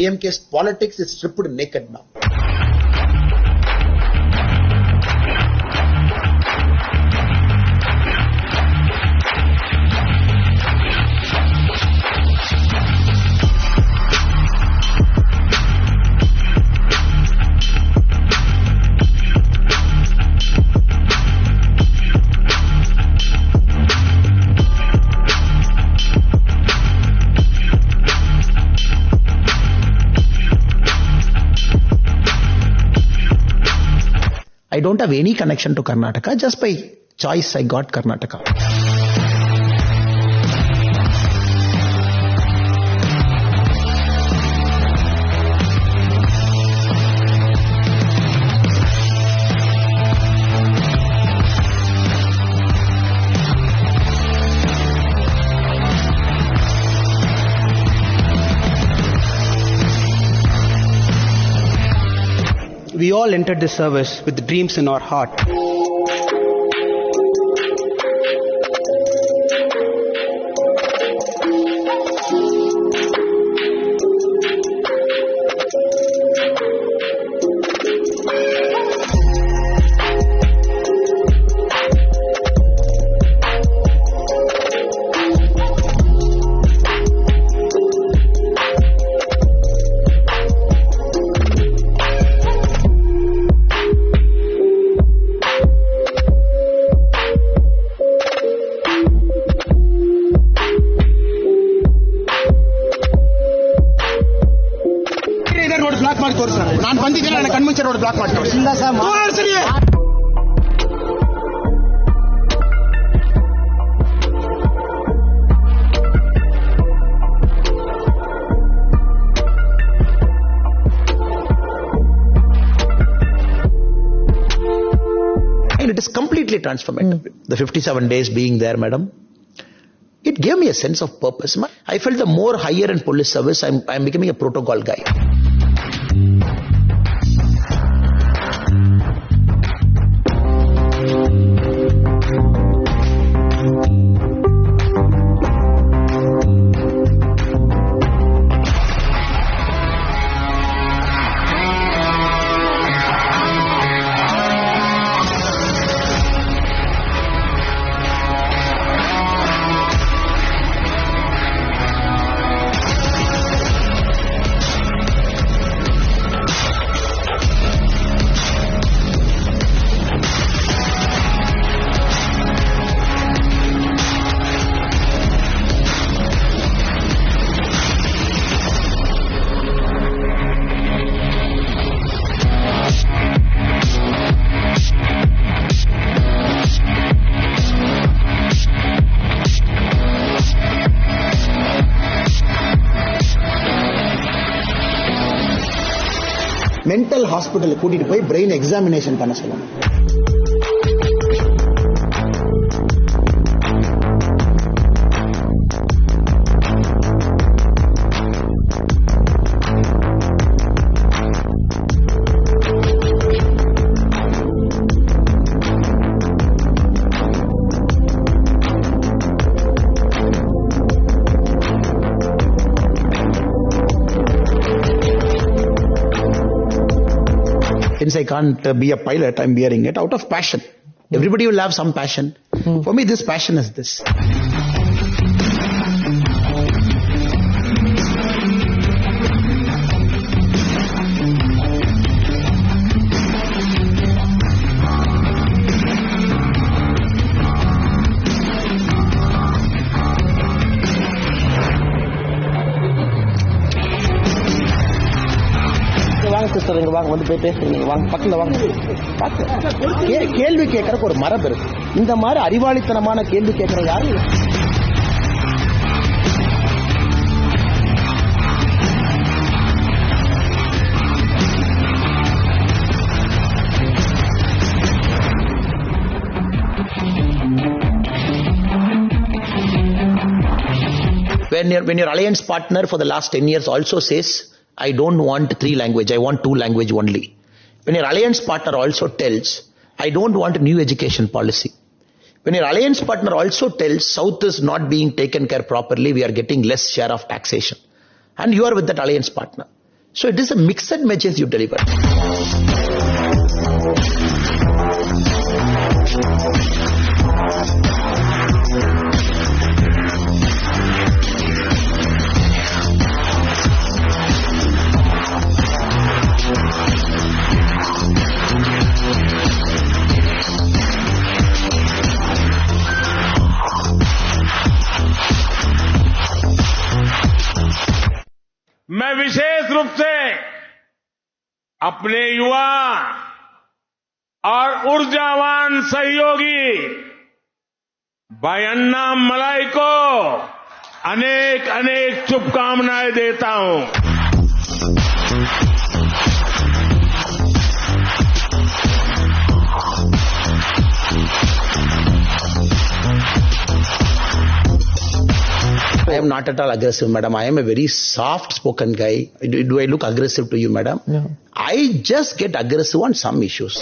DMK's politics is stripped naked now. I don't have any connection to Karnataka. Just by choice, I got Karnataka. We all entered this service with dreams in our heart. ನಾನು ಬಂದಿದ್ದೇನೆ, ನನ್ನ ಕಣ್ಮುಚ್ಚೆ road block ಮಾಡ್ತಾರೆ. ಇಲ್ಲ sir, it is completely transformative. The 57 days being there, madam, it gave me a sense of purpose. I felt the more higher in police service, I'm becoming a protocol guy. Mental hospital கூட்டிட்டு போய் brain examination பண்ண சொல்லணும். Since I can't be a pilot, I'm wearing it out of passion. Everybody will have some passion. For me, this passion is this. வாங்க வந்து போய் பேசுறீங்க, வாங்க பக்கத்துல வாங்க. கேள்வி கேட்கறக்கு ஒரு மரபு இருக்கு. இந்த மாதிரி அறிவாளித்தனமான கேள்வி கேட்கற யாரும் இல்லை. When your alliance partner for the last 10 years also says, I don't want 3 language, I want 2 language only. When your alliance partner also tells, I don't want a new education policy. When your alliance partner also tells, South is not being taken care properly, we are getting less share of taxation. And you are with that alliance partner. So it is a mixed message you deliver. मैं विशेष रूप से अपने युवा और ऊर्जावान सहयोगी भाई अन्नामलाई को अनेक अनेक शुभकामनाएं देता हूं. I am not at all aggressive, madam. I am a very soft-spoken guy. Do I look aggressive to you, madam? No. I just get aggressive on some issues.